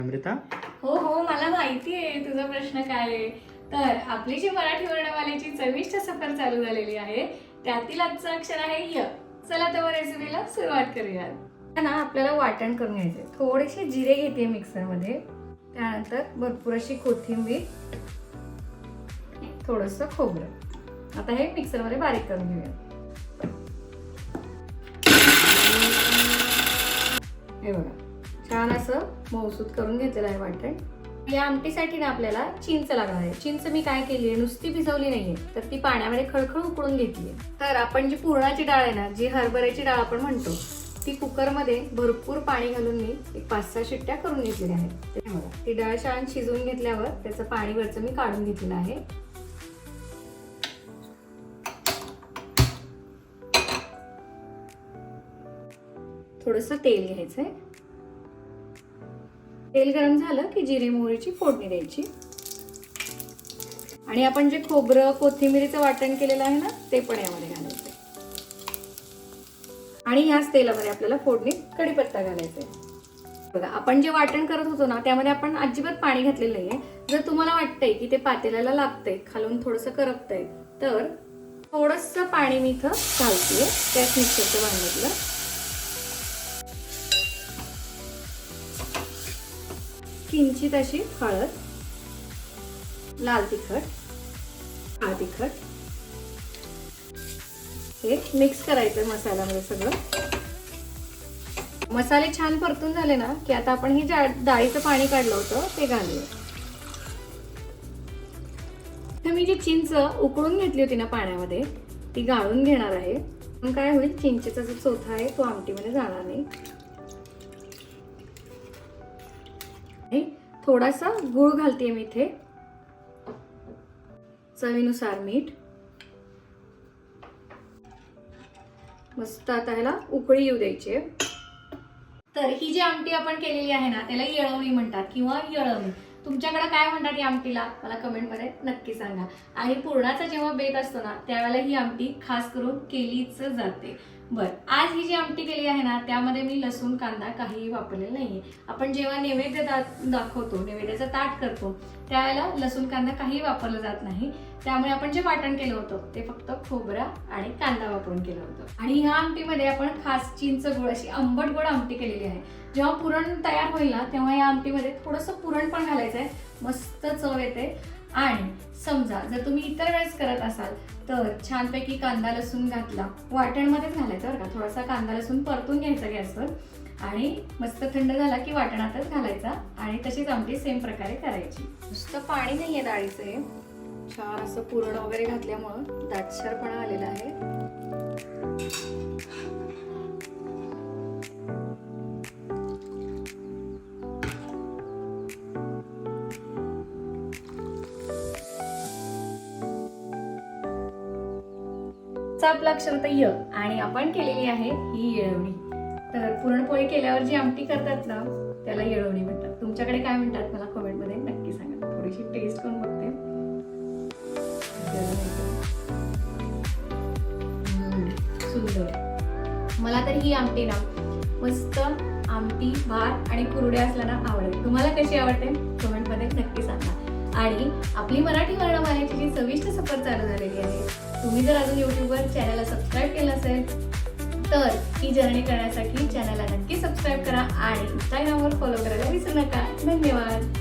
अमृता, हो हो, मला माहिती आहे तुझा प्रश्न काय आहे. तर आपली जी मराठी वर्णमालेची चविष्ट सफर चालू झालेली आहे त्यातील आजचं अक्षर आहे य. चला तर रेसिपीला सुरुवात करूयात. ना आपल्याला वाटण करून घ्यायचे. थोडेसे जिरे घेते मिक्सर मध्ये, त्यानंतर भरपूर अशी कोथिंबीर, थोडंसं खोबरं. आता हे मिक्सर मध्ये बारीक करून घेऊया. हे बघा, छान असं मऊसूत करून घेतलेलं आहे वाटण. या आमटीसाठी ना आपल्याला चिंच लागणार आहे. चिंच मी काय केली आहे, नुसती भिजवली नाहीये, तर ती पाण्यामध्ये खळखळ उकळून घेतली आहे. तर आपण जी पुरणाची डाळ आहे ना, जी हरभऱ्याची डाळ आपण म्हणतो, ती कुकरमध्ये भरपूर पाणी घालून मी एक 5-6 शिट्ट्या करून घेतलेल्या आहेत. ती डाळ छान शिजवून घेतल्यावर त्याचं पाणी वरचं मी काढून घेतलेलं आहे. थोडंसं तेल घ्यायचंय. तेल गरम झालं की जिरे मोहरीची फोडणी द्यायची आणि आपण जे खोबरं कोथिंबीरीचं वाटण केलेलं आहे ना, ते पण यामध्ये घालायचं. आणि ह्याच तेलामध्ये आपल्याला फोडणी कढीपत्ता घालायचा. बघा, आपण जे वाटण करत होतो ना, त्यामध्ये आपण अजिबात पाणी घातलेलं नाहीये. जर तुम्हाला वाटतंय की ते पातेल्याला लागतंय, खालून थोडंसं करपतंय, तर थोडंसं पाणी मी इथं घालतेय त्याच मिक्सरच्या भांड्यातलं. किंचित अशी हळद, लाल तिखट, काळं तिखट, हे मिक्स करायचं मसाल्यामध्ये सगळं. मसाले छान परतून झाले ना की आता आपण ही डाळीचं पाणी काढलं होतं ते घालूया. तर मी जी चिंच उकळून घेतली होती ना पाण्यामध्ये, ती गाळून घेणार आहे. मग काय होईल, चिंचेचा जो चोथा आहे तो आमटीमध्ये जाणार नाही. थोडासा गूळ घालते मी इथे, चवीनुसार मीठ. मस्त आता ह्याला उकळी येऊ द्यायची. तर ही जी आमटी आपण केलेली आहे ना, त्याला येळवणी म्हणतात किंवा येळवणी. तुमच्याकडे काय म्हणतात या आमटीला, मला कमेंट मध्ये नक्की सांगा. आणि पुरणाचा जेव्हा बेत असतो ना, त्यावेळेला ही आमटी खास करून केलीच जाते. बर, आज ही जी आमटी केली आहे ना, त्यामध्ये मी लसूण कांदा काहीही वापरलेला नाहीये. आपण जेव्हा नैवेद्य दाखवतो, नैवेद्याचं ताट करतो, त्यावेळेला लसूण कांदा काही वापरलं जात नाही. त्यामुळे आपण जे वाटण केलं होतं ते फक्त खोबरा आणि कांदा वापरून केलं होतं. आणि ह्या आमटीमध्ये आपण खास चिंच गोड अशी आंबट गोड आमटी केलेली आहे. जेव्हा पुरण तयार होईल ना, तेव्हा या आमटीमध्ये थोडंसं पुरण पण घालायचंय, मस्त चव येते. आणि समजा जर तुम्ही इतर वेळेस करत असाल तर छानपैकी कांदा लसूण घातला, वाटणमध्येच घालायचं बरं का. थोडासा कांदा लसूण परतून घ्यायचा गॅसवर आणि मस्त थंड झाला की वाटणातच घालायचा आणि तशीच आमटी सेम प्रकारे करायची. नुसतं पाणी नाहीये डाळीचे, छान असं पुरण वगैरे घातल्यामुळं दाटसरपणा आलेला आहे. आपला अक्षर तर य आणि आपण केलेली आहे ही येळवणी. तर पुरणपोळी केल्यावर जी आमटी करतात ना, त्याला येळवणी म्हणतात. तुमच्याकडे काय म्हणतात मला कमेंट मध्ये नक्की सांगा. थोडीशी टेस्ट करून बघते. सुंदर. मला तर ही आमटी ना मस्त आमटी भात आणि कुरड्या असल्या ना आवडते. तुम्हाला कशी आवडते कमेंट मध्ये नक्की सांगा. आणि आपली मराठी वर्णमालेची जी चविष्ट सफर चालू झालेली आहे, तुम्ही जर अजून युट्यूबवर चॅनलला सबस्क्राईब केलं असेल तर ही जर्नी करण्यासाठी चॅनलला नक्की सबस्क्राईब करा आणि इंस्टाग्रामवर फॉलो करायला विसरू नका. धन्यवाद.